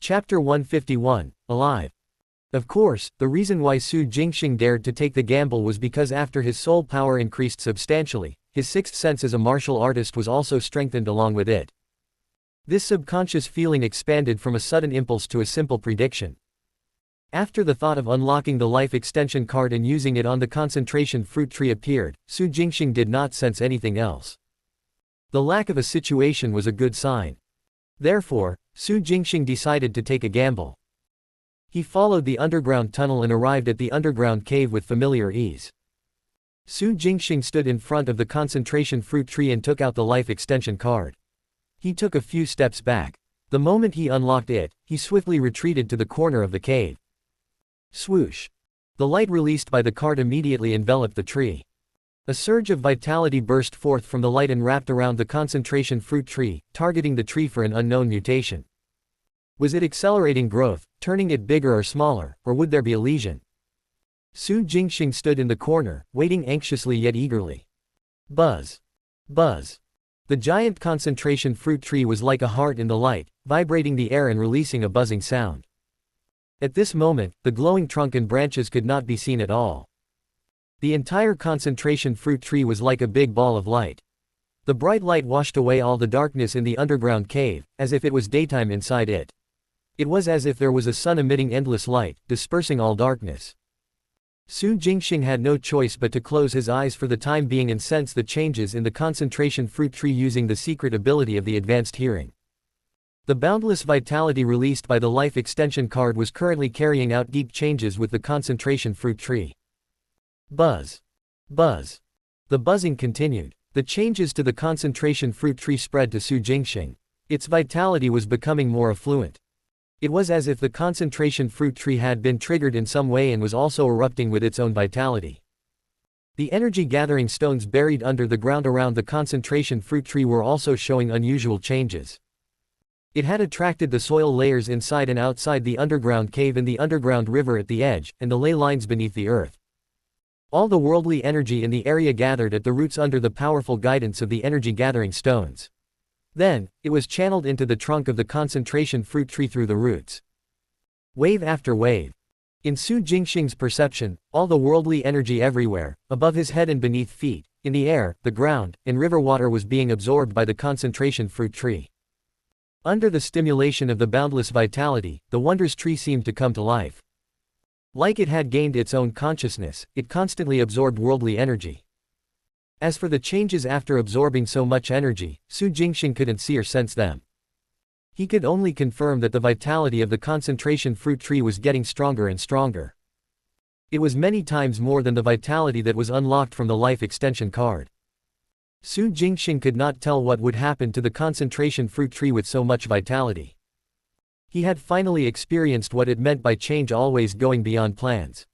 Chapter 151, Alive. Of course, the reason why Su Jingxing dared to take the gamble was because after his soul power increased substantially, his sixth sense as a martial artist was also strengthened along with it. This subconscious feeling expanded from a sudden impulse to a simple prediction. After the thought of unlocking the life extension card and using it on the concentration fruit tree appeared, Su Jingxing did not sense anything else. The lack of a situation was a good sign. Therefore, Su Jingxing decided to take a gamble. He followed the underground tunnel and arrived at the underground cave with familiar ease. Su Jingxing stood in front of the concentration fruit tree and took out the life extension card. He took a few steps back. The moment he unlocked it, he swiftly retreated to the corner of the cave. Swoosh! The light released by the card immediately enveloped the tree. A surge of vitality burst forth from the light and wrapped around the concentration fruit tree, targeting the tree for an unknown mutation. Was it accelerating growth, turning it bigger or smaller, or would there be a lesion? Su Jingxing stood in the corner, waiting anxiously yet eagerly. Buzz! Buzz! The giant concentration fruit tree was like a heart in the light, vibrating the air and releasing a buzzing sound. At this moment, the glowing trunk and branches could not be seen at all. The entire concentration fruit tree was like a big ball of light. The bright light washed away all the darkness in the underground cave, as if it was daytime inside it. It was as if there was a sun emitting endless light, dispersing all darkness. Su Jingxing had no choice but to close his eyes for the time being and sense the changes in the concentration fruit tree using the secret ability of the advanced hearing. The boundless vitality released by the life extension card was currently carrying out deep changes with the concentration fruit tree. Buzz! Buzz! The buzzing continued. The changes to the concentration fruit tree spread to Su Jingxing. Its vitality was becoming more affluent. It was as if the concentration fruit tree had been triggered in some way and was also erupting with its own vitality. The energy-gathering stones buried under the ground around the concentration fruit tree were also showing unusual changes. It had attracted the soil layers inside and outside the underground cave and the underground river at the edge, and the ley lines beneath the earth. All the worldly energy in the area gathered at the roots under the powerful guidance of the energy-gathering stones. Then, it was channeled into the trunk of the concentration fruit tree through the roots. Wave after wave. In Su Jingxing's perception, all the worldly energy everywhere, above his head and beneath feet, in the air, the ground, and river water was being absorbed by the concentration fruit tree. Under the stimulation of the boundless vitality, the wondrous tree seemed to come to life. Like it had gained its own consciousness, it constantly absorbed worldly energy. As for the changes after absorbing so much energy, Su Jingxing couldn't see or sense them. He could only confirm that the vitality of the concentration fruit tree was getting stronger and stronger. It was many times more than the vitality that was unlocked from the life extension card. Su Jingxing could not tell what would happen to the concentration fruit tree with so much vitality. He had finally experienced what it meant by change always going beyond plans.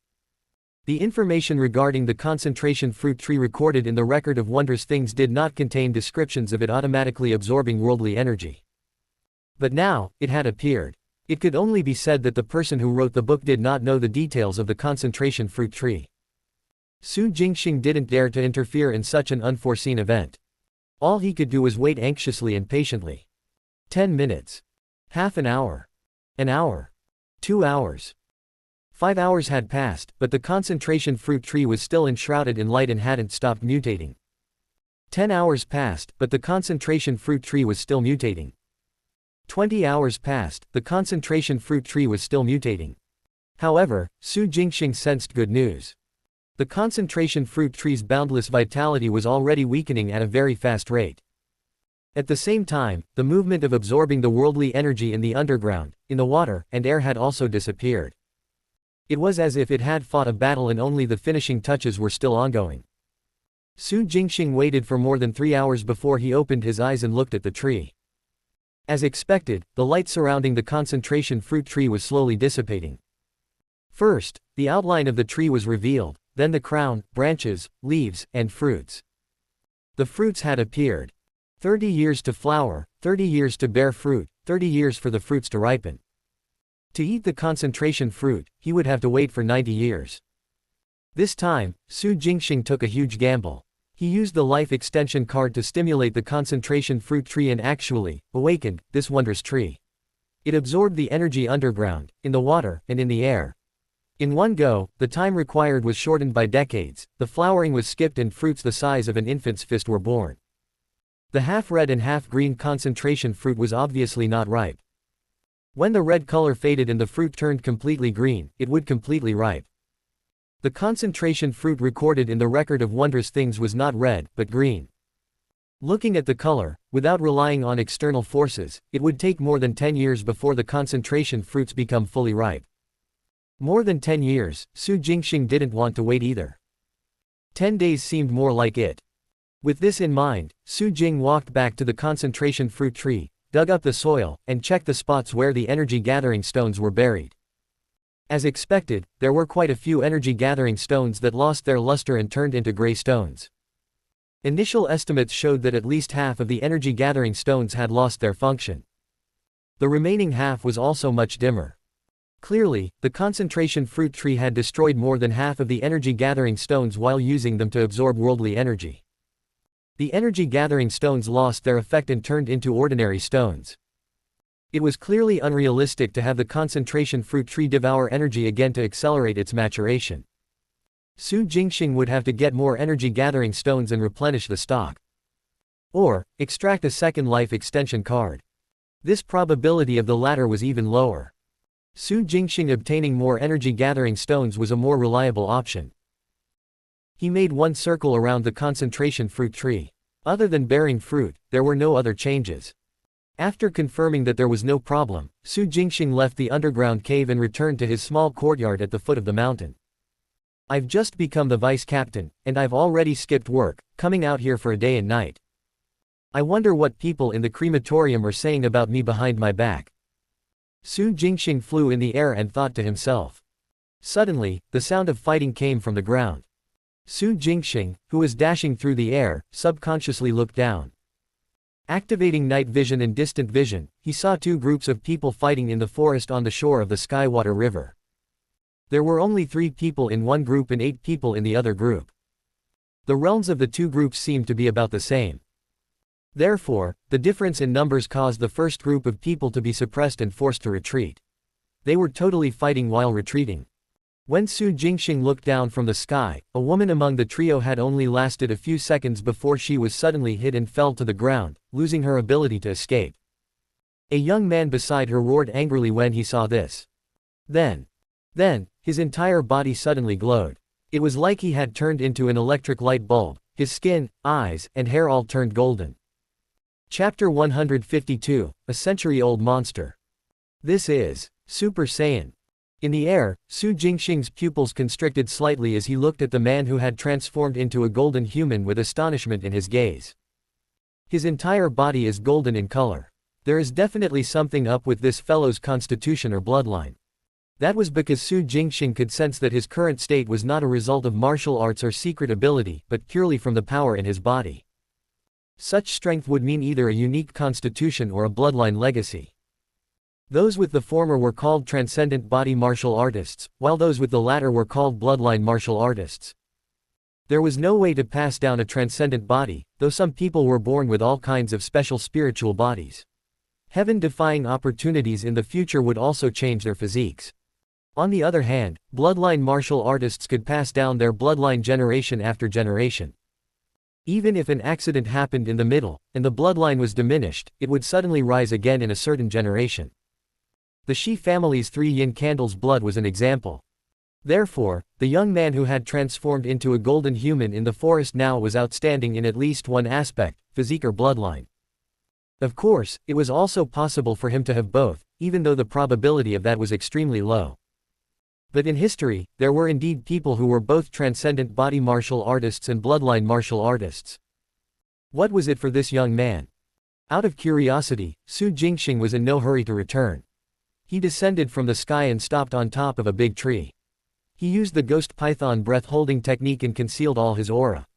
The information regarding the concentration fruit tree recorded in the record of wondrous things did not contain descriptions of it automatically absorbing worldly energy. But now, it had appeared. It could only be said that the person who wrote the book did not know the details of the concentration fruit tree. Su Jingxing didn't dare to interfere in such an unforeseen event. All he could do was wait anxiously and patiently. 10 minutes. Half an hour. An hour. 2 hours. 5 hours had passed, but the concentration fruit tree was still enshrouded in light and hadn't stopped mutating. 10 hours passed, but the concentration fruit tree was still mutating. 20 hours passed, the concentration fruit tree was still mutating. However, Su Jingxing sensed good news. The concentration fruit tree's boundless vitality was already weakening at a very fast rate. At the same time, the movement of absorbing the worldly energy in the underground, in the water, and air had also disappeared. It was as if it had fought a battle and only the finishing touches were still ongoing. Su Jingxing waited for more than 3 hours before he opened his eyes and looked at the tree. As expected, the light surrounding the concentration fruit tree was slowly dissipating. First, the outline of the tree was revealed, then the crown, branches, leaves, and fruits. The fruits had appeared. 30 years to flower, 30 years to bear fruit, 30 years for the fruits to ripen. To eat the concentration fruit, he would have to wait for 90 years. This time, Su Jingxing took a huge gamble. He used the life extension card to stimulate the concentration fruit tree and actually awakened this wondrous tree. It absorbed the energy underground, in the water, and in the air. In one go, the time required was shortened by decades, the flowering was skipped and fruits the size of an infant's fist were born. The half-red and half-green concentration fruit was obviously not ripe. When the red color faded and the fruit turned completely green, it would completely ripe. The concentration fruit recorded in the record of wondrous things was not red, but green. Looking at the color, without relying on external forces, it would take more than 10 years before the concentration fruits become fully ripe. More than 10 years, Su Jingxing didn't want to wait either. 10 days seemed more like it. With this in mind, Su Jing walked back to the concentration fruit tree, dug up the soil, and checked the spots where the energy-gathering stones were buried. As expected, there were quite a few energy-gathering stones that lost their luster and turned into gray stones. Initial estimates showed that at least half of the energy-gathering stones had lost their function. The remaining half was also much dimmer. Clearly, the concentration fruit tree had destroyed more than half of the energy-gathering stones while using them to absorb worldly energy. The energy-gathering stones lost their effect and turned into ordinary stones. It was clearly unrealistic to have the concentration fruit tree devour energy again to accelerate its maturation. Su Jingxing would have to get more energy-gathering stones and replenish the stock. Or, extract a second life extension card. This probability of the latter was even lower. Su Jingxing obtaining more energy-gathering stones was a more reliable option. He made one circle around the concentration fruit tree. Other than bearing fruit, there were no other changes. After confirming that there was no problem, Su Jingxing left the underground cave and returned to his small courtyard at the foot of the mountain. I've just become the vice captain, and I've already skipped work, coming out here for a day and night. I wonder what people in the crematorium are saying about me behind my back. Su Jingxing flew in the air and thought to himself. Suddenly, the sound of fighting came from the ground. Su Jingxing, who was dashing through the air, subconsciously looked down. Activating night vision and distant vision, he saw two groups of people fighting in the forest on the shore of the Skywater River. There were only 3 people in one group and 8 people in the other group. The realms of the two groups seemed to be about the same. Therefore, the difference in numbers caused the first group of people to be suppressed and forced to retreat. They were totally fighting while retreating. When Su Jingxing looked down from the sky, a woman among the trio had only lasted a few seconds before she was suddenly hit and fell to the ground, losing her ability to escape. A young man beside her roared angrily when he saw this. Then, his entire body suddenly glowed. It was like he had turned into an electric light bulb, his skin, eyes, and hair all turned golden. Chapter 152, A Century-Old Monster. This is Super Saiyan. In the air, Su Jingxing's pupils constricted slightly as he looked at the man who had transformed into a golden human with astonishment in his gaze. His entire body is golden in color. There is definitely something up with this fellow's constitution or bloodline. That was because Su Jingxing could sense that his current state was not a result of martial arts or secret ability, but purely from the power in his body. Such strength would mean either a unique constitution or a bloodline legacy. Those with the former were called transcendent body martial artists, while those with the latter were called bloodline martial artists. There was no way to pass down a transcendent body, though some people were born with all kinds of special spiritual bodies. Heaven-defying opportunities in the future would also change their physiques. On the other hand, bloodline martial artists could pass down their bloodline generation after generation. Even if an accident happened in the middle, and the bloodline was diminished, it would suddenly rise again in a certain generation. The Shi family's 3 yin candles' blood was an example. Therefore, the young man who had transformed into a golden human in the forest now was outstanding in at least one aspect, physique or bloodline. Of course, it was also possible for him to have both, even though the probability of that was extremely low. But in history, there were indeed people who were both transcendent body martial artists and bloodline martial artists. What was it for this young man? Out of curiosity, Su Jingxing was in no hurry to return. He descended from the sky and stopped on top of a big tree. He used the ghost python breath-holding technique and concealed all his aura.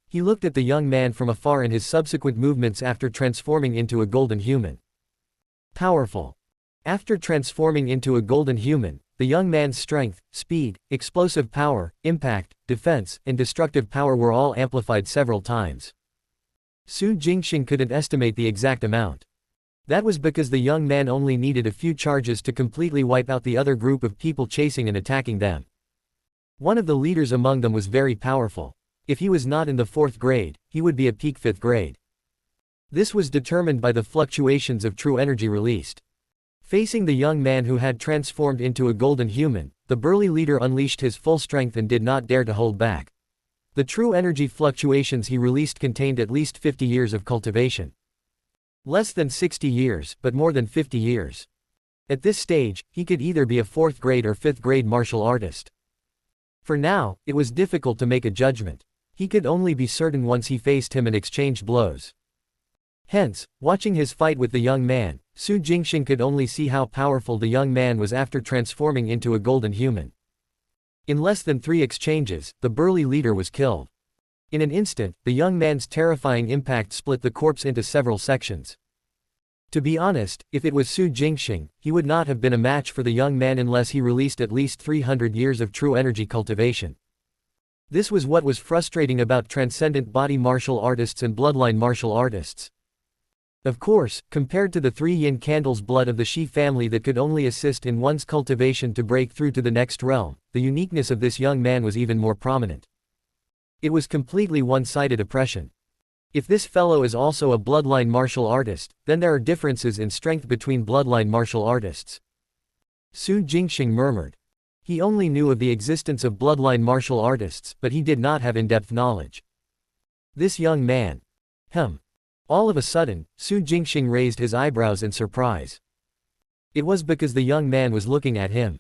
He looked at the young man from afar in his subsequent movements after transforming into a golden human. Powerful. After transforming into a golden human, the young man's strength, speed, explosive power, impact, defense, and destructive power were all amplified several times. Su Jingxing couldn't estimate the exact amount. That was because the young man only needed a few charges to completely wipe out the other group of people chasing and attacking them. One of the leaders among them was very powerful. If he was not in the 4th grade, he would be a peak 5th grade. This was determined by the fluctuations of true energy released. Facing the young man who had transformed into a golden human, the burly leader unleashed his full strength and did not dare to hold back. The true energy fluctuations he released contained at least 50 years of cultivation. Less than 60 years, but more than 50 years. At this stage, he could either be a 4th grade or 5th grade martial artist. For now, it was difficult to make a judgment. He could only be certain once he faced him and exchanged blows. Hence, watching his fight with the young man, Su Jingxing could only see how powerful the young man was after transforming into a golden human. In less than 3 exchanges, the burly leader was killed. In an instant, the young man's terrifying impact split the corpse into several sections. To be honest, if it was Su Jingxing, he would not have been a match for the young man unless he released at least 300 years of true energy cultivation. This was what was frustrating about transcendent body martial artists and bloodline martial artists. Of course, compared to the 3 yin candles blood of the Shi family that could only assist in one's cultivation to break through to the next realm, the uniqueness of this young man was even more prominent. It was completely one-sided oppression. If this fellow is also a bloodline martial artist, then there are differences in strength between bloodline martial artists. Su Jingxing murmured. He only knew of the existence of bloodline martial artists, but he did not have in-depth knowledge. This young man. All of a sudden, Su Jingxing raised his eyebrows in surprise. It was because the young man was looking at him.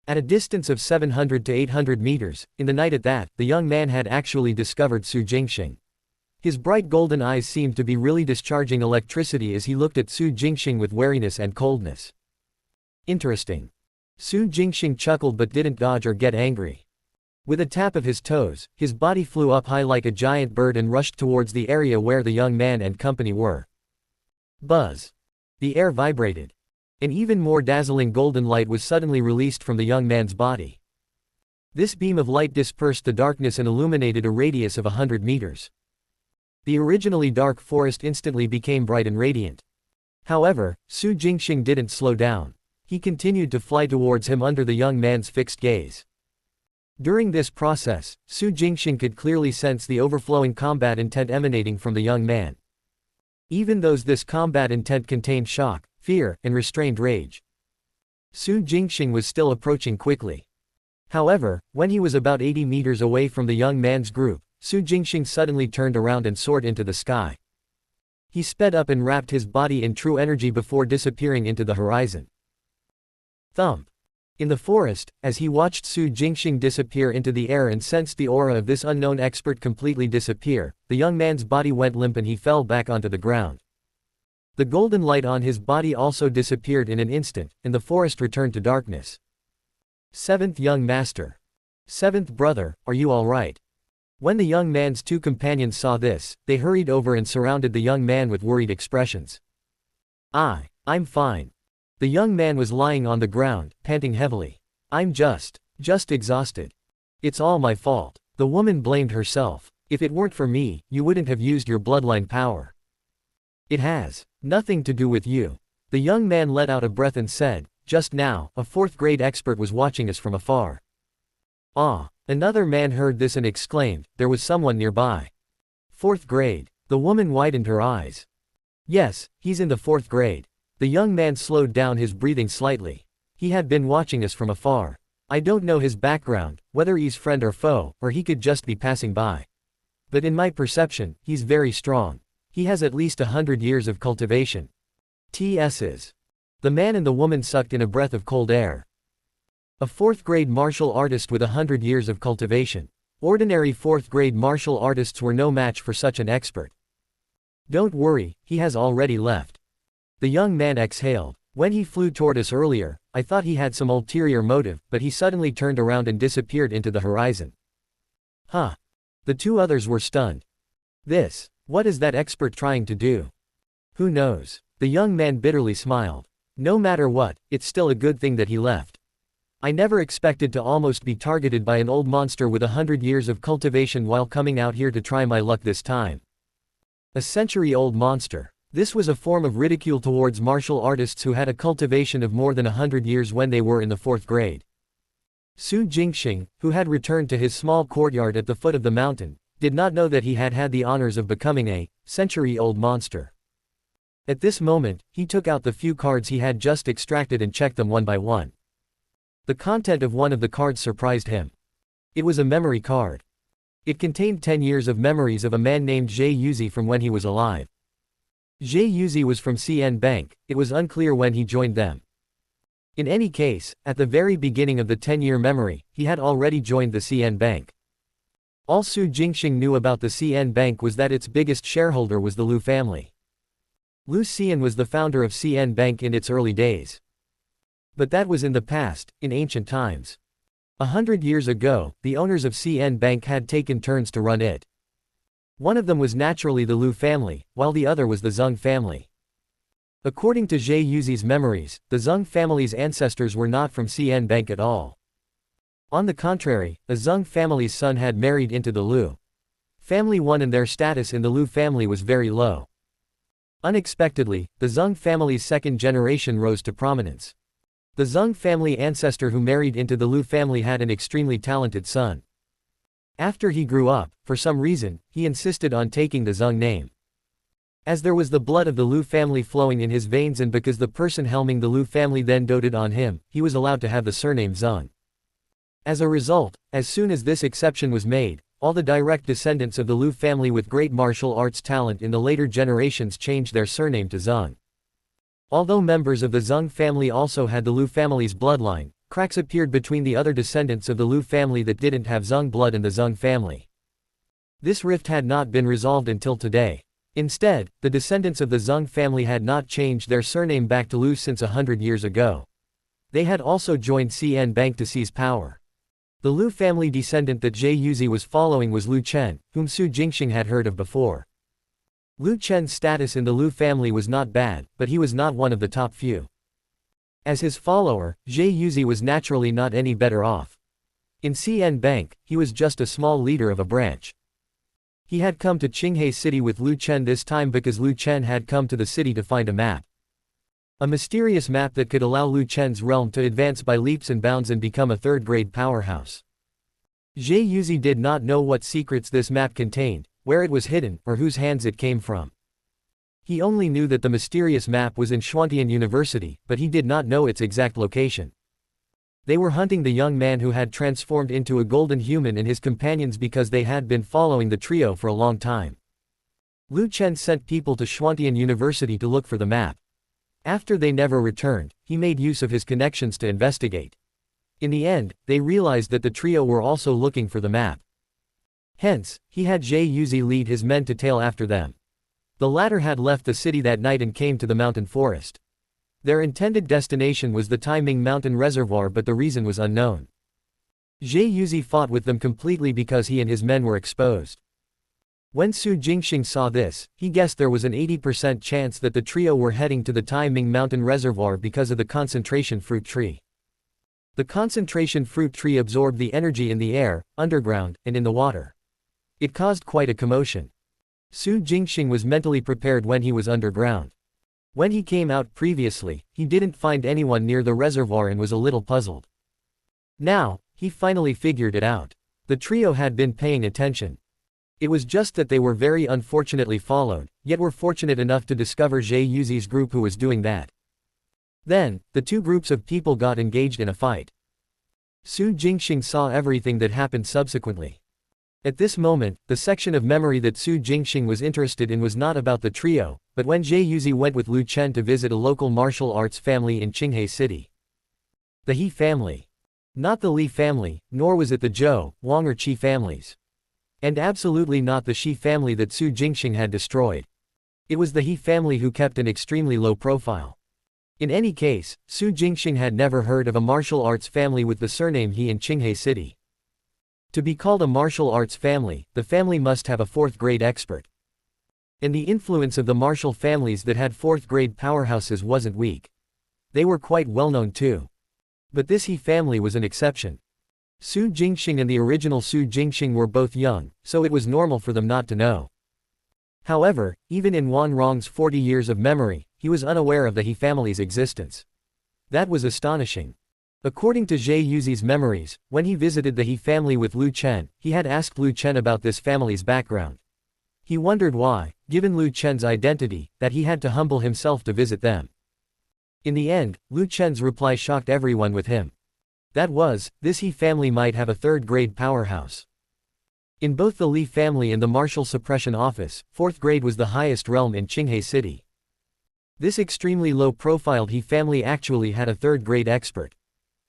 At a distance of 700 to 800 meters, in the night at that, the young man had actually discovered Su Jingxing. His bright golden eyes seemed to be really discharging electricity as he looked at Su Jingxing with wariness and coldness. Interesting. Su Jingxing chuckled but didn't dodge or get angry. With a tap of his toes, his body flew up high like a giant bird and rushed towards the area where the young man and company were. Buzz. The air vibrated. An even more dazzling golden light was suddenly released from the young man's body. This beam of light dispersed the darkness and illuminated a radius of 100 meters. The originally dark forest instantly became bright and radiant. However, Su Jingxing didn't slow down. He continued to fly towards him under the young man's fixed gaze. During this process, Su Jingxing could clearly sense the overflowing combat intent emanating from the young man. Even though this combat intent contained shock, fear, and restrained rage. Su Jingxing was still approaching quickly. However, when he was about 80 meters away from the young man's group, Su Jingxing suddenly turned around and soared into the sky. He sped up and wrapped his body in true energy before disappearing into the horizon. Thump. In the forest, as he watched Su Jingxing disappear into the air and sensed the aura of this unknown expert completely disappear, the young man's body went limp and he fell back onto the ground. The golden light on his body also disappeared in an instant, and the forest returned to darkness. 7th Young Master. 7th Brother, are you all right? When the young man's 2 companions saw this, they hurried over and surrounded the young man with worried expressions. I'm fine. The young man was lying on the ground, panting heavily. I'm just exhausted. It's all my fault. The woman blamed herself. If it weren't for me, you wouldn't have used your bloodline power. It has nothing to do with you. The young man let out a breath and said, just now, a 4th grade expert was watching us from afar. Another man heard this and exclaimed, there was someone nearby. 4th grade. The woman widened her eyes. Yes, he's in the 4th grade. The young man slowed down his breathing slightly. He had been watching us from afar. I don't know his background, whether he's friend or foe, or he could just be passing by. But in my perception, he's very strong. He has at least 100 years of cultivation. TS's. The man and the woman sucked in a breath of cold air. A 4th grade martial artist with 100 years of cultivation. Ordinary 4th grade martial artists were no match for such an expert. Don't worry, he has already left. The young man exhaled. When he flew toward us earlier, I thought he had some ulterior motive, but he suddenly turned around and disappeared into the horizon. The 2 others were stunned. What is that expert trying to do? Who knows? The young man bitterly smiled. No matter what, it's still a good thing that he left. I never expected to almost be targeted by an old monster with 100 years of cultivation while coming out here to try my luck this time. A century-old monster. This was a form of ridicule towards martial artists who had a cultivation of more than 100 years when they were in the 4th grade. Su Jingxing, who had returned to his small courtyard at the foot of the mountain, did not know that he had had the honors of becoming a century-old monster. At this moment, he took out the few cards he had just extracted and checked them one by one. The content of one of the cards surprised him. It was a memory card. It contained 10 years of memories of a man named Zhe Yuzi from when he was alive. Zhe Yuzi was from CN Bank, it was unclear when he joined them. In any case, at the very beginning of the 10-year memory, he had already joined the CN Bank. All Su Jingxing knew about the CN Bank was that its biggest shareholder was the Liu family. Liu Xian was the founder of CN Bank in its early days. But that was in the past, in ancient times. 100 years ago, the owners of CN Bank had taken turns to run it. One of them was naturally the Liu family, while the other was the Zheng family. According to Zhe Yuzi's memories, the Zheng family's ancestors were not from CN Bank at all. On the contrary, a Zheng family's son had married into the Liu family one and their status in the Liu family was very low. Unexpectedly, the Zheng family's second generation rose to prominence. The Zheng family ancestor who married into the Liu family had an extremely talented son. After he grew up, for some reason, he insisted on taking the Zheng name. As there was the blood of the Liu family flowing in his veins and because the person helming the Liu family then doted on him, he was allowed to have the surname Zheng. As a result, as soon as this exception was made, all the direct descendants of the Liu family with great martial arts talent in the later generations changed their surname to Zheng. Although members of the Zheng family also had the Liu family's bloodline, cracks appeared between the other descendants of the Liu family that didn't have Zheng blood and the Zheng family. This rift had not been resolved until today. Instead, the descendants of the Zheng family had not changed their surname back to Liu since 100 years ago. They had also joined CN Bank to seize power. The Liu family descendant that Zhe Yuzi was following was Liu Chen, whom Su Jingxing had heard of before. Liu Chen's status in the Liu family was not bad, but he was not one of the top few. As his follower, Zhe Yuzi was naturally not any better off. In CN Bank, he was just a small leader of a branch. He had come to Qinghe City with Liu Chen this time because Liu Chen had come to the city to find a map. A mysterious map that could allow Liu Chen's realm to advance by leaps and bounds and become a third-grade powerhouse. Zhe Yuzi did not know what secrets this map contained, where it was hidden, or whose hands it came from. He only knew that the mysterious map was in Xuantian University, but he did not know its exact location. They were hunting the young man who had transformed into a golden human and his companions because they had been following the trio for a long time. Liu Chen sent people to Xuantian University to look for the map. After they never returned, he made use of his connections to investigate. In the end, they realized that the trio were also looking for the map. Hence, he had Zhe Yuzi lead his men to tail after them. The latter had left the city that night and came to the mountain forest. Their intended destination was the Taiming Mountain Reservoir, but the reason was unknown. Zhe Yuzi fought with them completely because he and his men were exposed. When Su Jingxing saw this, he guessed there was an 80% chance that the trio were heading to the Taiming Mountain Reservoir because of the concentration fruit tree. The concentration fruit tree absorbed the energy in the air, underground, and in the water. It caused quite a commotion. Su Jingxing was mentally prepared when he was underground. When he came out previously, he didn't find anyone near the reservoir and was a little puzzled. Now, he finally figured it out. The trio had been paying attention. It was just that they were very unfortunately followed, yet were fortunate enough to discover Zhe Yuzi's group who was doing that. Then, the two groups of people got engaged in a fight. Su Jingxing saw everything that happened subsequently. At this moment, the section of memory that Su Jingxing was interested in was not about the trio, but when Zhe Yuzi went with Liu Chen to visit a local martial arts family in Qinghe City. The He family. Not the Li family, nor was it the Zhou, Wang or Qi families. And absolutely not the Shi family that Su Jingxing had destroyed. It was the He family who kept an extremely low profile. In any case, Su Jingxing had never heard of a martial arts family with the surname He in Qinghe City. To be called a martial arts family, the family must have a 4th-grade expert. And the influence of the martial families that had 4th-grade powerhouses wasn't weak. They were quite well-known too. But this He family was an exception. Su Jingxing and the original Su Jingxing were both young, so it was normal for them not to know. However, even in Wan Rong's 40 years of memory, he was unaware of the He family's existence. That was astonishing. According to Zhe Yuzi's memories, when he visited the He family with Lu Chen, he had asked Lu Chen about this family's background. He wondered why, given Lu Chen's identity, that he had to humble himself to visit them. In the end, Lu Chen's reply shocked everyone with him. That was, this He family might have a third-grade powerhouse. In both the Li family and the Martial Suppression Office, fourth grade was the highest realm in Qinghe City. This extremely low-profiled He family actually had a third-grade expert.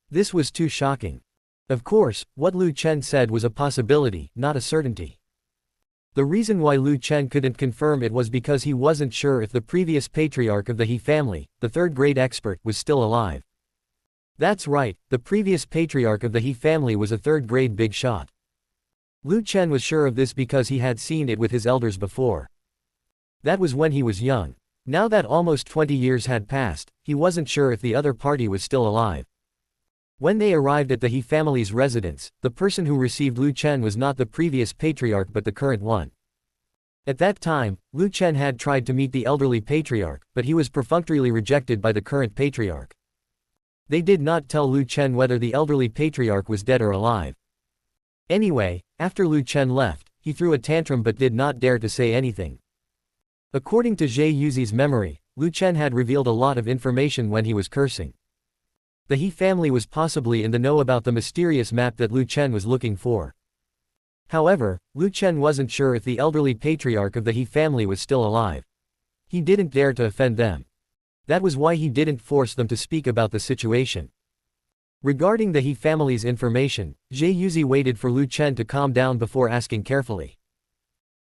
This was too shocking. Of course, what Lu Chen said was a possibility, not a certainty. The reason why Lu Chen couldn't confirm it was because he wasn't sure if the previous patriarch of the He family, the third-grade expert, was still alive. That's right, the previous patriarch of the He family was a third-grade big shot. Lu Chen was sure of this because he had seen it with his elders before. That was when he was young. Now that almost 20 years had passed, he wasn't sure if the other party was still alive. When they arrived at the He family's residence, the person who received Lu Chen was not the previous patriarch but the current one. At that time, Lu Chen had tried to meet the elderly patriarch, but he was perfunctorily rejected by the current patriarch. They did not tell Lu Chen whether the elderly patriarch was dead or alive. Anyway, after Lu Chen left, he threw a tantrum but did not dare to say anything. According to Zhe Yuzi's memory, Lu Chen had revealed a lot of information when he was cursing. The He family was possibly in the know about the mysterious map that Lu Chen was looking for. However, Lu Chen wasn't sure if the elderly patriarch of the He family was still alive. He didn't dare to offend them. That was why he didn't force them to speak about the situation. Regarding the He family's information, Zhe Yuzi waited for Lu Chen to calm down before asking carefully.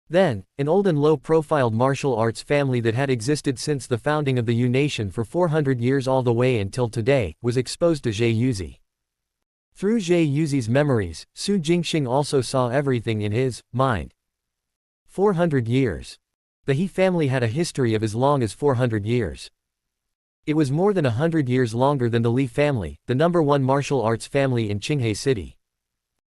Then, an old and low-profiled martial arts family that had existed since the founding of the Yu nation for 400 years all the way until today, was exposed to Zhe Yuzi. Through Zhe Yuzi's memories, Su Jingxing also saw everything in his mind. 400 years. The He family had a history of as long as 400 years. It was more than 100 years longer than the Li family, the #1 martial arts family in Qinghe City.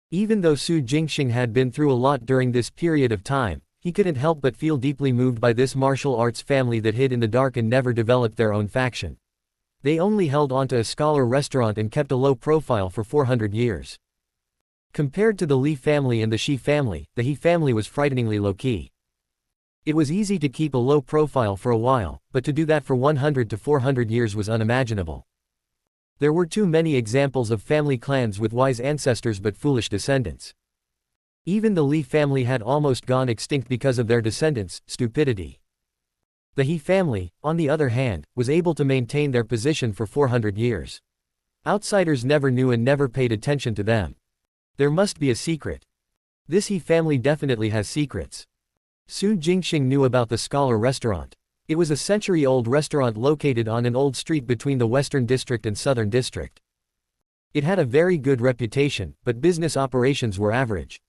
Even though Su Jingxing had been through a lot during this period of time, he couldn't help but feel deeply moved by this martial arts family that hid in the dark and never developed their own faction. They only held on to a scholar restaurant and kept a low profile for 400 years. Compared to the Li family and the Shi family, the He family was frighteningly low-key. It was easy to keep a low profile for a while, but to do that for 100 to 400 years was unimaginable. There were too many examples of family clans with wise ancestors but foolish descendants. Even the Li family had almost gone extinct because of their descendants' stupidity. The He family, on the other hand, was able to maintain their position for 400 years. Outsiders never knew and never paid attention to them. There must be a secret. This He family definitely has secrets. Su Jingxing knew about the Scholar Restaurant. It was a century-old restaurant located on an old street between the Western District and Southern District. It had a very good reputation, but business operations were average.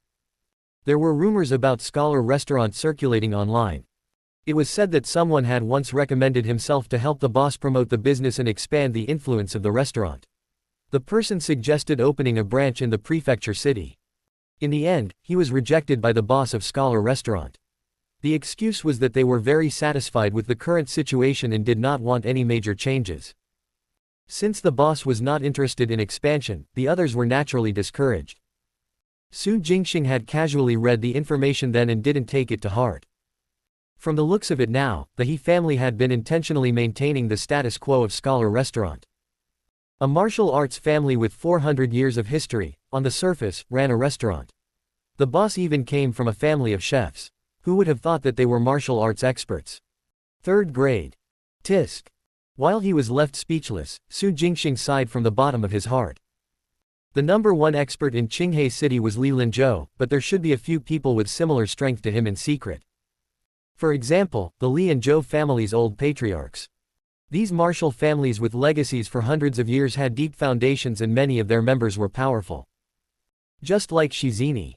There were rumors about Scholar Restaurant circulating online. It was said that someone had once recommended himself to help the boss promote the business and expand the influence of the restaurant. The person suggested opening a branch in the prefecture city. In the end, he was rejected by the boss of Scholar Restaurant. The excuse was that they were very satisfied with the current situation and did not want any major changes. Since the boss was not interested in expansion, the others were naturally discouraged. Su Jingxing had casually read the information then and didn't take it to heart. From the looks of it now, the He family had been intentionally maintaining the status quo of Scholar Restaurant. A martial arts family with 400 years of history, on the surface, ran a restaurant. The boss even came from a family of chefs. Who would have thought that they were martial arts experts? Third grade. Tisk. While he was left speechless, Su Jingxing sighed from the bottom of his heart. The #1 expert in Qinghe City was Li Linzhou, but there should be a few people with similar strength to him in secret. For example, the Li and Zhou families' old patriarchs. These martial families with legacies for hundreds of years had deep foundations and many of their members were powerful. Just like Shizini.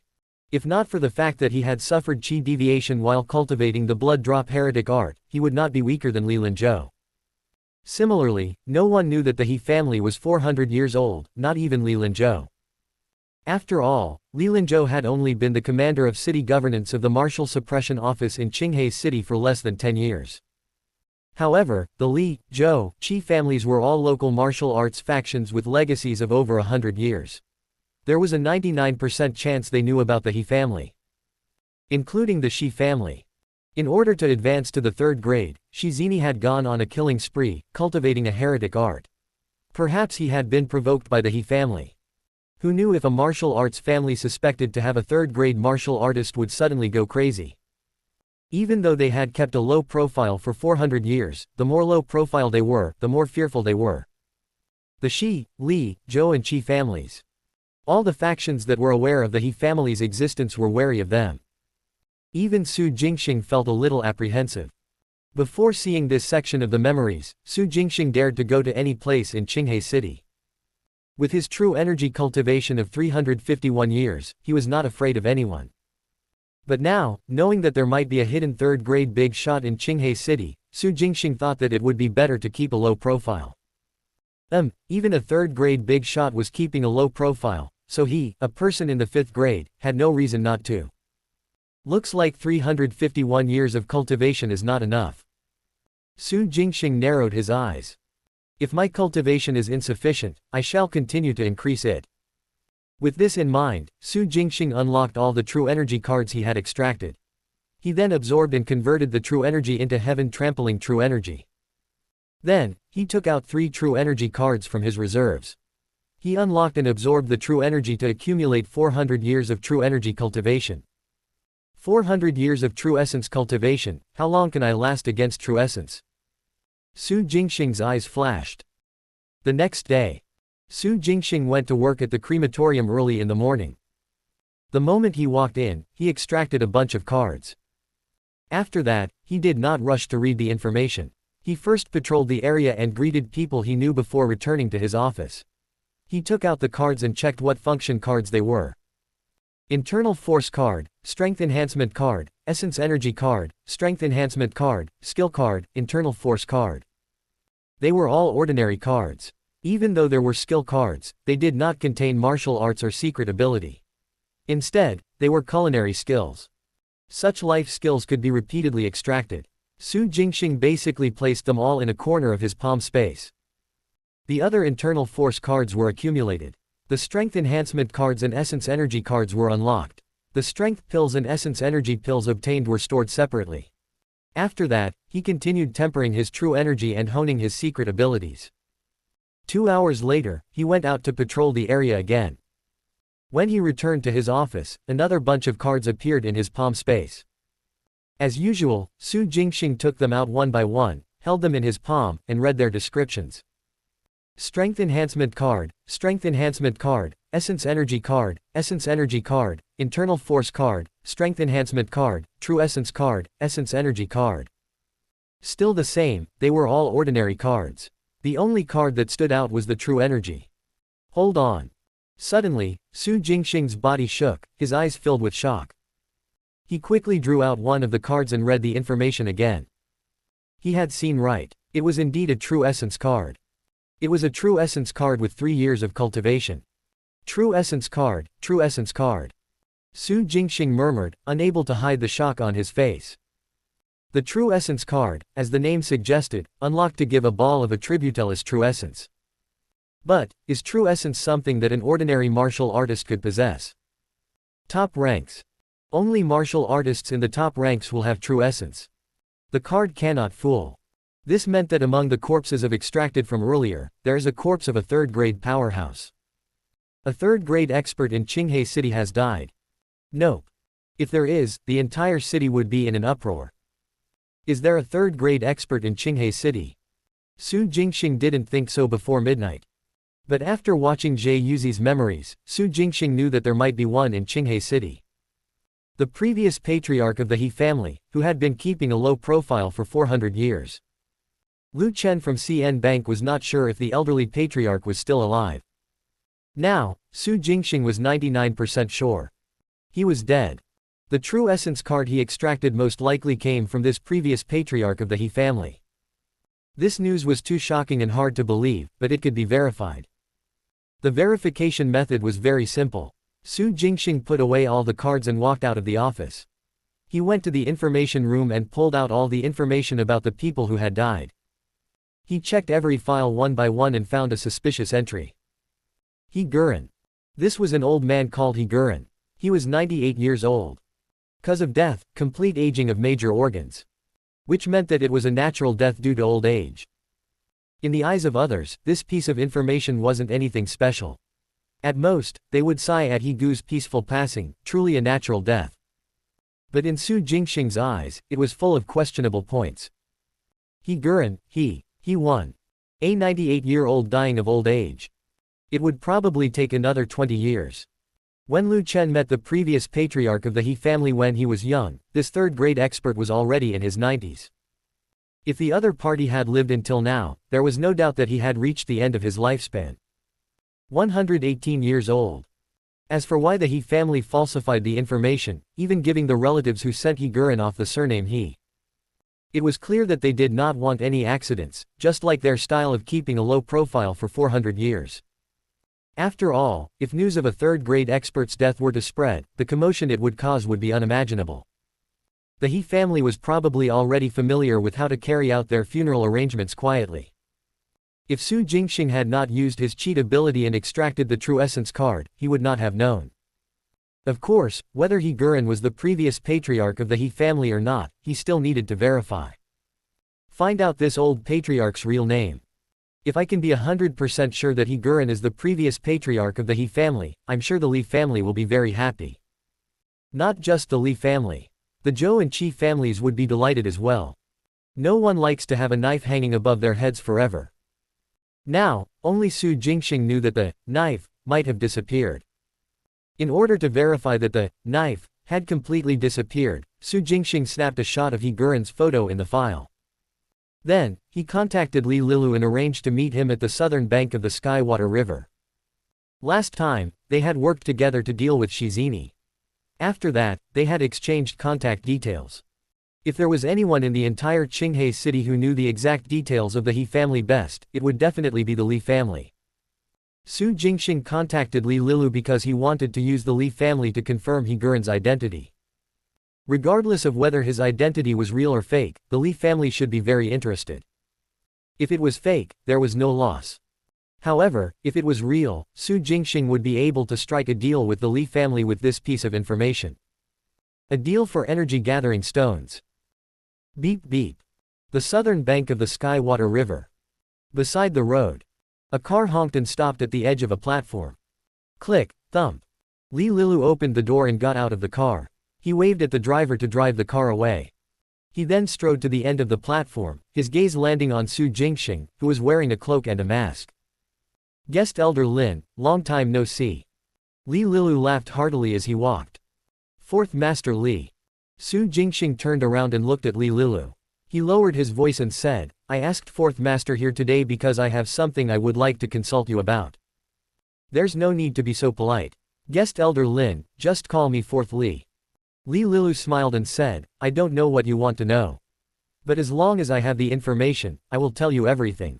If not for the fact that he had suffered qi deviation while cultivating the blood drop heretic art, he would not be weaker than Li Linzhou. Similarly, no one knew that the He family was 400 years old, not even Li Linzhou. After all, Li Linzhou had only been the commander of city governance of the Martial Suppression Office in Qinghai City for less than 10 years. However, the Li, Zhou, Qi families were all local martial arts factions with legacies of over 100 years. There was a 99% chance they knew about the He family, including the Shi family. In order to advance to the 3rd grade, Shizini had gone on a killing spree, cultivating a heretic art. Perhaps he had been provoked by the He family. Who knew if a martial arts family suspected to have a 3rd grade martial artist would suddenly go crazy? Even though they had kept a low profile for 400 years, the more low profile they were, the more fearful they were. The Shi, Li, Zhou and Qi families. All the factions that were aware of the He family's existence were wary of them. Even Su Jingxing felt a little apprehensive. Before seeing this section of the memories, Su Jingxing dared to go to any place in Qinghai City. With his true energy cultivation of 351 years, he was not afraid of anyone. But now, knowing that there might be a hidden 3rd grade big shot in Qinghai City, Su Jingxing thought that it would be better to keep a low profile. Even a 3rd grade big shot was keeping a low profile, so he, a person in the 5th grade, had no reason not to. Looks like 351 years of cultivation is not enough. Su Jingxing narrowed his eyes. If my cultivation is insufficient, I shall continue to increase it. With this in mind, Su Jingxing unlocked all the true energy cards he had extracted. He then absorbed and converted the true energy into heaven trampling true energy. Then, he took out 3 true energy cards from his reserves. He unlocked and absorbed the true energy to accumulate 400 years of true energy cultivation. 400 years of true essence cultivation, how long can I last against true essence? Su Jingxing's eyes flashed. The next day, Su Jingxing went to work at the crematorium early in the morning. The moment he walked in, he extracted a bunch of cards. After that, he did not rush to read the information. He first patrolled the area and greeted people he knew before returning to his office. He took out the cards and checked what function cards they were. Internal Force card, Strength Enhancement card, Essence Energy card, Strength Enhancement card, Skill card, Internal Force card. They were all ordinary cards. Even though there were skill cards, they did not contain martial arts or secret ability. Instead, they were culinary skills. Such life skills could be repeatedly extracted. Su Jingxing basically placed them all in a corner of his palm space. The other internal force cards were accumulated. The strength enhancement cards and essence energy cards were unlocked. The strength pills and essence energy pills obtained were stored separately. After that, he continued tempering his true energy and honing his secret abilities. 2 hours later, he went out to patrol the area again. When he returned to his office, another bunch of cards appeared in his palm space. As usual, Su Jingxing took them out one by one, held them in his palm, and read their descriptions. Strength Enhancement card, Strength Enhancement card, Essence Energy card, Essence Energy card, Internal Force card, Strength Enhancement card, True Essence card, Essence Energy card. Still the same, they were all ordinary cards. The only card that stood out was the True Energy. Hold on. Suddenly, Su Jingxing's body shook, his eyes filled with shock. He quickly drew out one of the cards and read the information again. He had seen right. It was indeed a True Essence card. It was a True Essence card with 3 years of cultivation. True Essence card, True Essence card. Su Jingxing murmured, unable to hide the shock on his face. The True Essence card, as the name suggested, unlocked to give a ball of attributellus True Essence. But, is True Essence something that an ordinary martial artist could possess? Top ranks. Only martial artists in the top ranks will have True Essence. The card cannot fool. This meant that among the corpses of extracted from earlier, there is a corpse of a 3rd grade powerhouse. A 3rd grade expert in Qinghai City has died. Nope. If there is, the entire city would be in an uproar. Is there a 3rd grade expert in Qinghai City? Su Jingxing didn't think so before midnight. But after watching Jie Yuzi's memories, Su Jingxing knew that there might be one in Qinghai City. The previous patriarch of the He family, who had been keeping a low profile for 400 years. Lu Chen from CN Bank was not sure if the elderly patriarch was still alive. Now, Su Jingxing was 99% sure. He was dead. The True Essence card he extracted most likely came from this previous patriarch of the He family. This news was too shocking and hard to believe, but it could be verified. The verification method was very simple. Su Jingxing put away all the cards and walked out of the office. He went to the information room and pulled out all the information about the people who had died. He checked every file one by one and found a suspicious entry. He Guren. This was an old man called He Guren. He was 98 years old. Cause of death, complete aging of major organs. Which meant that it was a natural death due to old age. In the eyes of others, this piece of information wasn't anything special. At most, they would sigh at He Gu's peaceful passing, truly a natural death. But in Su Jingxing's eyes, it was full of questionable points. He Guren, he won. A 98-year-old dying of old age. It would probably take another 20 years. When Lu Chen met the previous patriarch of the He family when he was young, this third-grade expert was already in his 90s. If the other party had lived until now, there was no doubt that he had reached the end of his lifespan. 118 years old. As for why the He family falsified the information, even giving the relatives who sent He Guren off the surname He, it was clear that they did not want any accidents, just like their style of keeping a low profile for 400 years. After all, if news of a third-grade expert's death were to spread, the commotion it would cause would be unimaginable. The He family was probably already familiar with how to carry out their funeral arrangements quietly. If Su Jingxing had not used his cheat ability and extracted the true essence card, he would not have known. Of course, whether He Guren was the previous patriarch of the He family or not, he still needed to verify. Find out this old patriarch's real name. If I can be 100% sure that He Guren is the previous patriarch of the He family, I'm sure the Li family will be very happy. Not just the Li family. The Zhou and Qi families would be delighted as well. No one likes to have a knife hanging above their heads forever. Now, only Su Jingxing knew that the knife might have disappeared. In order to verify that the knife had completely disappeared, Su Jingxing snapped a shot of He Guren's photo in the file. Then, he contacted Li Lilu and arranged to meet him at the southern bank of the Skywater River. Last time, they had worked together to deal with Shizini. After that, they had exchanged contact details. If there was anyone in the entire Qinghai city who knew the exact details of the He family best, it would definitely be the Li family. Su Jingxing contacted Li Lilu because he wanted to use the Li family to confirm He Guren's identity. Regardless of whether his identity was real or fake, the Li family should be very interested. If it was fake, there was no loss. However, if it was real, Su Jingxing would be able to strike a deal with the Li family with this piece of information. A deal for energy-gathering stones. Beep beep. The southern bank of the Skywater River. Beside the road. A car honked and stopped at the edge of a platform. Click, thump. Li Lilu opened the door and got out of the car. He waved at the driver to drive the car away. He then strode to the end of the platform, his gaze landing on Su Jingxing, who was wearing a cloak and a mask. Guest Elder Lin, long time no see. Li Lilu laughed heartily as he walked. Fourth Master Li. Su Jingxing turned around and looked at Li Lilu. He lowered his voice and said, I asked Fourth Master here today because I have something I would like to consult you about. There's no need to be so polite. Guest Elder Lin, just call me Fourth Li. Li Lilu smiled and said, I don't know what you want to know. But as long as I have the information, I will tell you everything.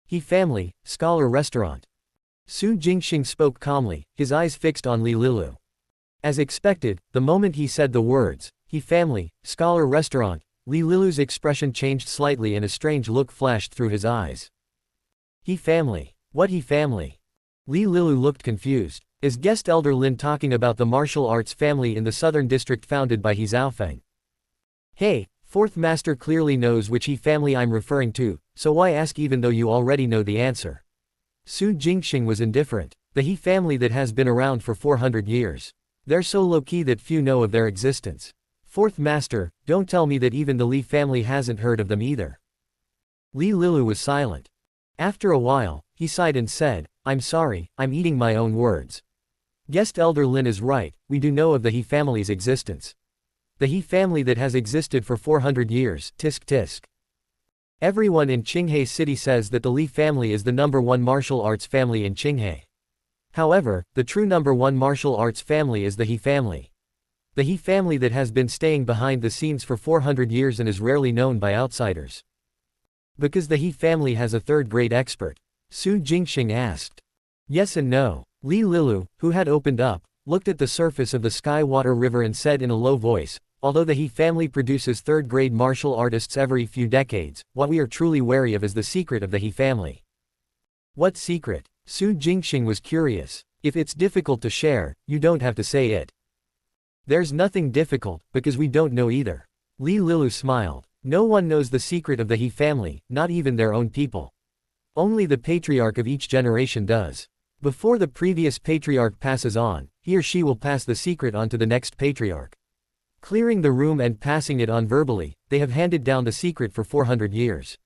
He family, Scholar Restaurant. Su Jingxing spoke calmly, his eyes fixed on Li Lilu. As expected, the moment he said the words, He family, Scholar Restaurant, Li Lilu's expression changed slightly and a strange look flashed through his eyes. He family. What He family? Li Lilu looked confused. Is Guest Elder Lin talking about the martial arts family in the southern district founded by He Zhaofeng? Hey, Fourth Master clearly knows which He family I'm referring to, so why ask even though you already know the answer? Su Jingxing was indifferent. The He family that has been around for 400 years. They're so low-key that few know of their existence. Fourth Master, don't tell me that even the Li family hasn't heard of them either. Li Lilu was silent. After a while, he sighed and said, I'm sorry, I'm eating my own words. Guest Elder Lin is right, we do know of the He family's existence. The He family that has existed for 400 years, tisk tisk. Everyone in Qinghai City says that the Li family is the #1 martial arts family in Qinghai. However, the true #1 martial arts family is the He family. The He family that has been staying behind the scenes for 400 years and is rarely known by outsiders. Because the He family has a third-grade expert? Su Jingxing asked. Yes and no. Li Lilu, who had opened up, looked at the surface of the Sky-Water River and said in a low voice, although the He family produces third-grade martial artists every few decades, what we are truly wary of is the secret of the He family. What secret? Su Jingxing was curious. If it's difficult to share, you don't have to say it. There's nothing difficult, because we don't know either. Li Lilu smiled. No one knows the secret of the He family, not even their own people. Only the patriarch of each generation does. Before the previous patriarch passes on, he or she will pass the secret on to the next patriarch. Clearing the room and passing it on verbally, they have handed down the secret for 400 years.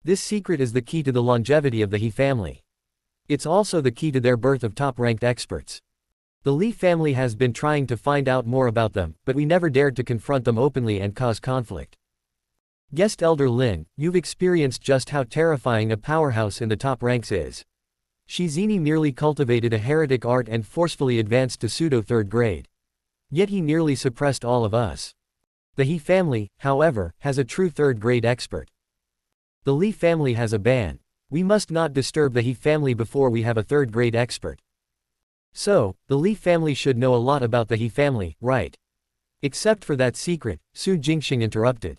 This secret is the key to the longevity of the He family. It's also the key to their birth of top-ranked experts. The Li family has been trying to find out more about them, but we never dared to confront them openly and cause conflict. Guest Elder Lin, you've experienced just how terrifying a powerhouse in the top ranks is. Shizini merely cultivated a heretic art and forcefully advanced to pseudo-third grade. Yet he nearly suppressed all of us. The He family, however, has a true third-grade expert. The Li family has a ban. We must not disturb the He family before we have a third-grade expert. So, the Li family should know a lot about the He family, right? Except for that secret, Su Jingxing interrupted.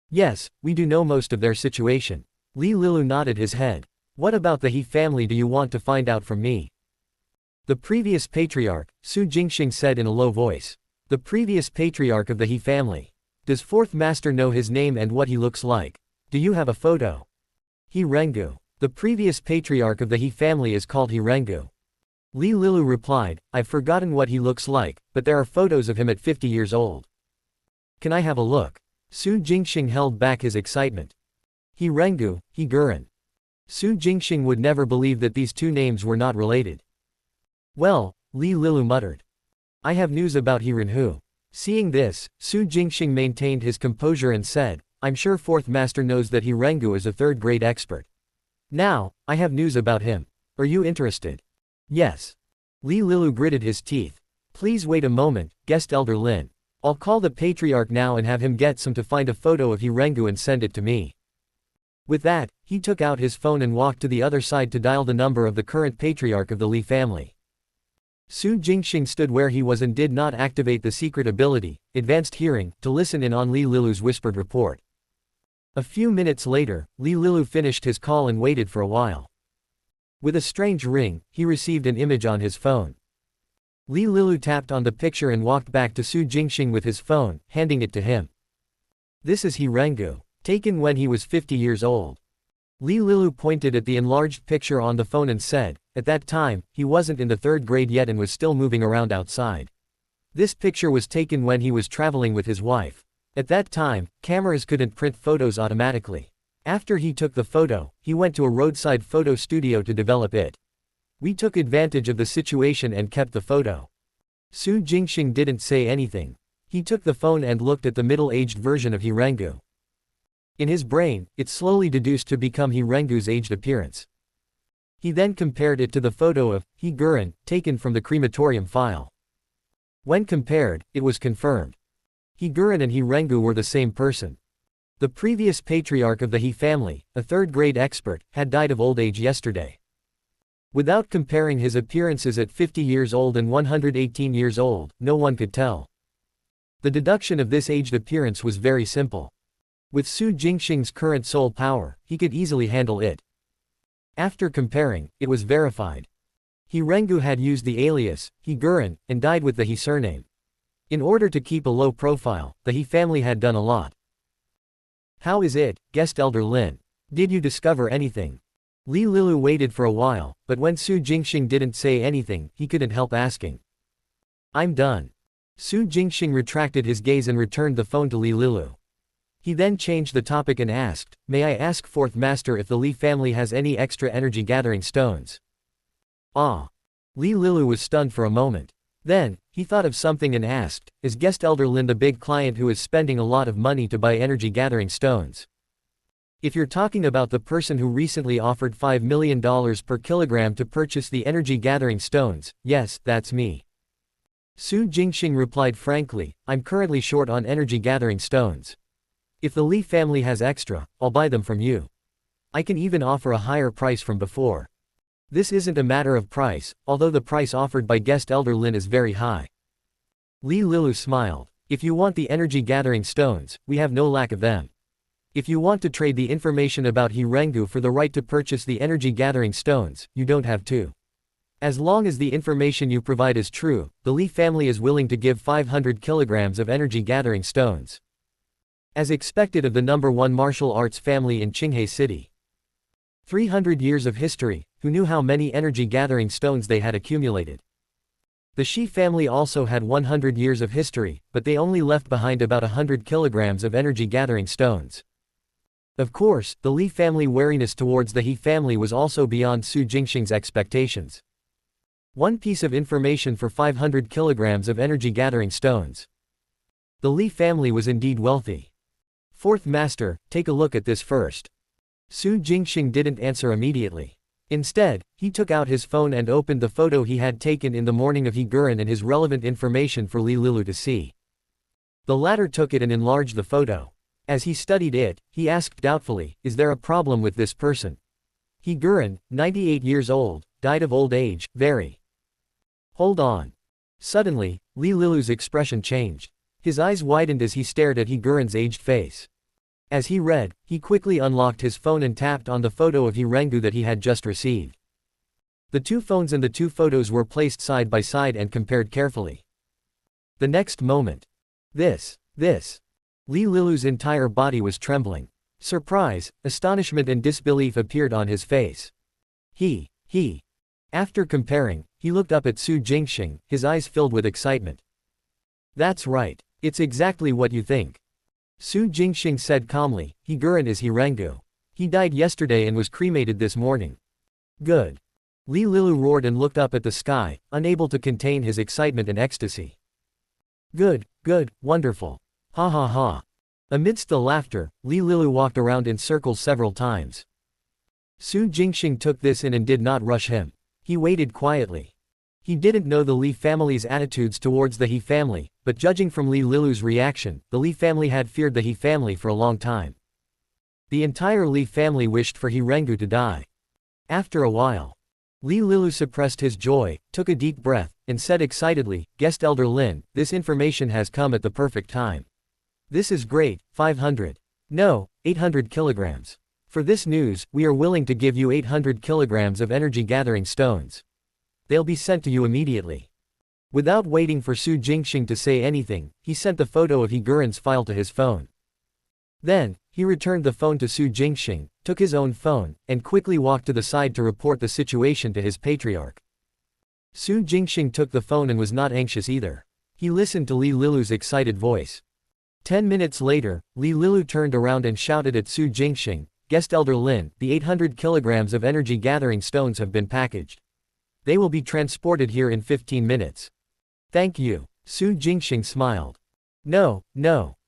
Yes, we do know most of their situation. Li Lilu nodded his head. What about the He family do you want to find out from me? The previous patriarch, Su Jingxing said in a low voice. The previous patriarch of the He family. Does fourth master know his name and what he looks like? Do you have a photo? He Rengu. The previous patriarch of the He family is called He Rengu. Li Lilu replied, I've forgotten what he looks like, but there are photos of him at 50 years old. Can I have a look? Su Jingxing held back his excitement. He Rengu, He Guren. Su Jingxing would never believe that these two names were not related. Well, Li Lilu muttered. I have news about He Renhu. Seeing this, Su Jingxing maintained his composure and said, I'm sure fourth master knows that He Rengu is a third-grade expert. Now, I have news about him. Are you interested? Yes. Li Lilu gritted his teeth. Please wait a moment, guest Elder Lin. I'll call the patriarch now and have him get some to find a photo of He Rengu and send it to me. With that, he took out his phone and walked to the other side to dial the number of the current patriarch of the Li family. Su Jingxing stood where he was and did not activate the secret ability, advanced hearing, to listen in on Li Lilu's whispered report. A few minutes later, Li Lilu finished his call and waited for a while. With a strange ring, he received an image on his phone. Li Lilu tapped on the picture and walked back to Su Jingxing with his phone, handing it to him. This is He Rengu, taken when he was 50 years old. Li Lilu pointed at the enlarged picture on the phone and said, at that time, he wasn't in the third grade yet and was still moving around outside. This picture was taken when he was traveling with his wife. At that time, cameras couldn't print photos automatically. After he took the photo, he went to a roadside photo studio to develop it. We took advantage of the situation and kept the photo. Su Jingxing didn't say anything. He took the phone and looked at the middle-aged version of He Rengu. In his brain, it slowly deduced to become He Rengu's aged appearance. He then compared it to the photo of He Guren, taken from the crematorium file. When compared, it was confirmed. He Guren and He Rengu were the same person. The previous patriarch of the He family, a third-grade expert, had died of old age yesterday. Without comparing his appearances at 50 years old and 118 years old, no one could tell. The deduction of this aged appearance was very simple. With Su Jingxing's current soul power, he could easily handle it. After comparing, it was verified. He Rengu had used the alias, He Guren, and died with the He surname. In order to keep a low profile, the He family had done a lot. How is it, guest Elder Lin? Did you discover anything? Li Lilu waited for a while, but when Su Jingxing didn't say anything, he couldn't help asking. I'm done. Su Jingxing retracted his gaze and returned the phone to Li Lilu. He then changed the topic and asked, may I ask fourth master if the Li family has any extra energy gathering stones? Ah. Li Lilu was stunned for a moment. Then, he thought of something and asked, is guest Elder Lin the big client who is spending a lot of money to buy energy gathering stones? If you're talking about the person who recently offered $5 million per kilogram to purchase the energy gathering stones, yes, that's me. Su Jingxing replied frankly, I'm currently short on energy gathering stones. If the Li family has extra, I'll buy them from you. I can even offer a higher price from before. This isn't a matter of price, although the price offered by guest Elder Lin is very high. Li Lilu smiled. If you want the energy-gathering stones, we have no lack of them. If you want to trade the information about He Rengu for the right to purchase the energy-gathering stones, you don't have to. As long as the information you provide is true, the Li family is willing to give 500 kilograms of energy-gathering stones. As expected of the number 1 martial arts family in Qinghai City. 300 years of history, who knew how many energy-gathering stones they had accumulated? The Shi family also had 100 years of history, but they only left behind about 100 kilograms of energy-gathering stones. Of course, the Li family wariness towards the He family was also beyond Su Jingxing's expectations. One piece of information for 500 kilograms of energy-gathering stones. The Li family was indeed wealthy. Fourth Master, take a look at this first. Su Jingxing didn't answer immediately. Instead, he took out his phone and opened the photo he had taken in the morning of He Guren and his relevant information for Li Lilu to see. The latter took it and enlarged the photo. As he studied it, he asked doubtfully, "Is there a problem with this person?" He Guren, 98 years old, died of old age, very. Hold on. Suddenly, Li Lilu's expression changed. His eyes widened as he stared at He Guren's aged face. As he read, he quickly unlocked his phone and tapped on the photo of He Rengu that he had just received. The two phones and the two photos were placed side by side and compared carefully. The next moment. This. Li Lilu's entire body was trembling. Surprise, astonishment and disbelief appeared on his face. He. After comparing, he looked up at Su Jingxing, his eyes filled with excitement. That's right. It's exactly what you think. Su Jingxing said calmly, He Guren is He Rengu. He died yesterday and was cremated this morning. Good. Li Lilu roared and looked up at the sky, unable to contain his excitement and ecstasy. Good, wonderful. Ha ha ha. Amidst the laughter, Li Lilu walked around in circles several times. Su Jingxing took this in and did not rush him. He waited quietly. He didn't know the Li family's attitudes towards the He family, but judging from Li Lilu's reaction, the Li family had feared the He family for a long time. The entire Li family wished for He Rengu to die. After a while, Li Lilu suppressed his joy, took a deep breath, and said excitedly, Guest Elder Lin, this information has come at the perfect time. This is great, 500. No, 800 kilograms. For this news, we are willing to give you 800 kilograms of energy-gathering stones. They'll be sent to you immediately. Without waiting for Su Jingxing to say anything, he sent the photo of He Guren's file to his phone. Then, he returned the phone to Su Jingxing, took his own phone, and quickly walked to the side to report the situation to his patriarch. Su Jingxing took the phone and was not anxious either. He listened to Li Lilu's excited voice. 10 minutes later, Li Lilu turned around and shouted at Su Jingxing, Guest Elder Lin, the 800 kilograms of energy-gathering stones have been packaged. They will be transported here in 15 minutes. Thank you. Su Jingxing smiled. No,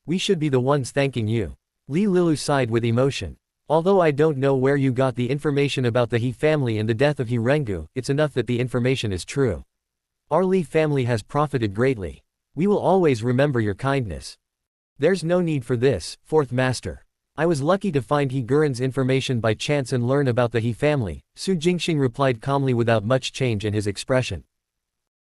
we should be the ones thanking you. Li Lilu sighed with emotion. Although I don't know where you got the information about the He family and the death of He Rengu, it's enough that the information is true. Our Li family has profited greatly. We will always remember your kindness. There's no need for this, Fourth Master. I was lucky to find He Guren's information by chance and learn about the He family, Su Jingxing replied calmly without much change in his expression.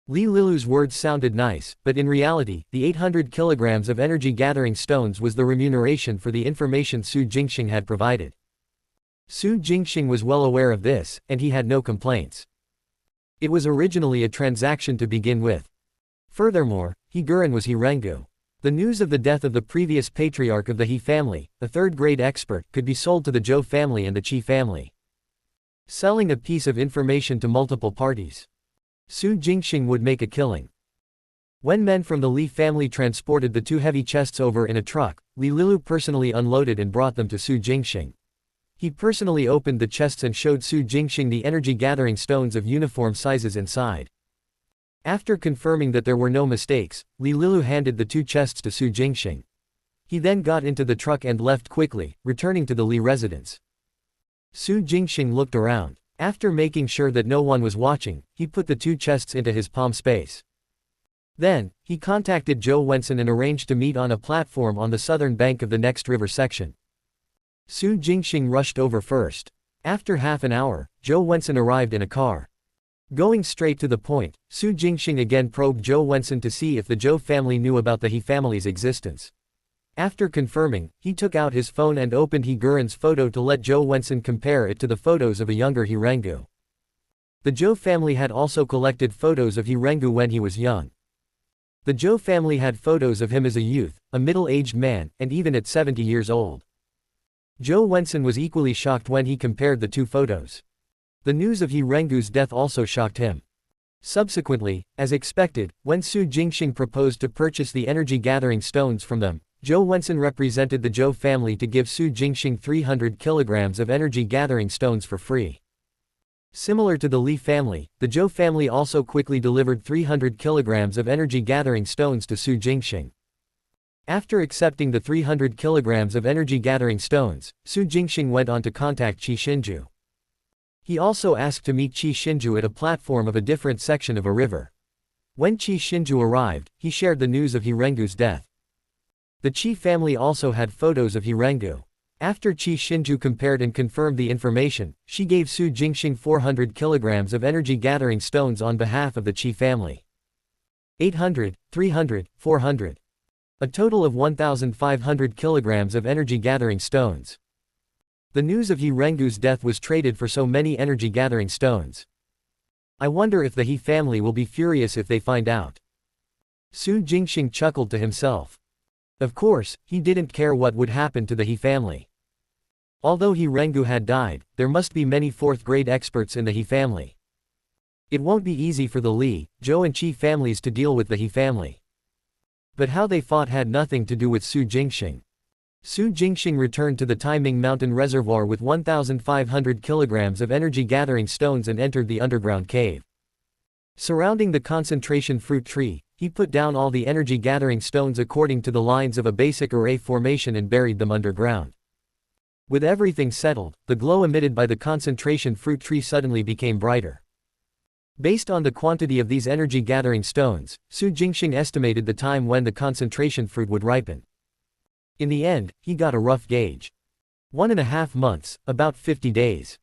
Li Lilu's words sounded nice, but in reality, the 800 kilograms of energy-gathering stones was the remuneration for the information Su Jingxing had provided. Su Jingxing was well aware of this, and he had no complaints. It was originally a transaction to begin with. Furthermore, He Guren was He Rengu. The news of the death of the previous patriarch of the He family, a third-grade expert, could be sold to the Zhou family and the Qi family. Selling a piece of information to multiple parties. Su Jingxing would make a killing. When men from the Li family transported the two heavy chests over in a truck, Li Lilu personally unloaded and brought them to Su Jingxing. He personally opened the chests and showed Su Jingxing the energy-gathering stones of uniform sizes inside. After confirming that there were no mistakes, Li Lilu handed the two chests to Su Jingxing. He then got into the truck and left quickly, returning to the Li residence. Su Jingxing looked around. After making sure that no one was watching, he put the two chests into his palm space. Then, he contacted Zhou Wenson and arranged to meet on a platform on the southern bank of the next river section. Su Jingxing rushed over first. After half an hour, Zhou Wenson arrived in a car. Going straight to the point, Su Jingxing again probed Zhou Wenson to see if the Zhou family knew about the He family's existence. After confirming, he took out his phone and opened He Guren's photo to let Zhou Wenson compare it to the photos of a younger He Rengu. The Zhou family had also collected photos of He Rengu when he was young. The Zhou family had photos of him as a youth, a middle-aged man, and even at 70 years old. Zhou Wenson was equally shocked when he compared the two photos. The news of He Rengu's death also shocked him. Subsequently, as expected, when Su Jingxing proposed to purchase the energy-gathering stones from them, Zhou Wenson represented the Zhou family to give Su Jingxing 300 kilograms of energy-gathering stones for free. Similar to the Li family, the Zhou family also quickly delivered 300 kilograms of energy-gathering stones to Su Jingxing. After accepting the 300 kilograms of energy-gathering stones, Su Jingxing went on to contact Qi Xinju. He also asked to meet Qi Xinju at a platform of a different section of a river. When Qi Xinju arrived, he shared the news of He Rengu's death. The Qi family also had photos of He Rengu. After Qi Xinju compared and confirmed the information, she gave Su Jingxing 400 kilograms of energy-gathering stones on behalf of the Qi family. 800, 300, 400. A total of 1,500 kilograms of energy-gathering stones. The news of He Rengu's death was traded for so many energy-gathering stones. I wonder if the He family will be furious if they find out. Su Jingxing chuckled to himself. Of course, he didn't care what would happen to the He family. Although He Rengu had died, there must be many fourth-grade experts in the He family. It won't be easy for the Li, Zhou and Qi families to deal with the He family. But how they fought had nothing to do with Su Jingxing. Su Jingxing returned to the Taiming Mountain Reservoir with 1,500 kilograms of energy-gathering stones and entered the underground cave. Surrounding the concentration fruit tree, he put down all the energy-gathering stones according to the lines of a basic array formation and buried them underground. With everything settled, the glow emitted by the concentration fruit tree suddenly became brighter. Based on the quantity of these energy-gathering stones, Su Jingxing estimated the time when the concentration fruit would ripen. In the end, he got a rough gauge. 1.5 months, about 50 days.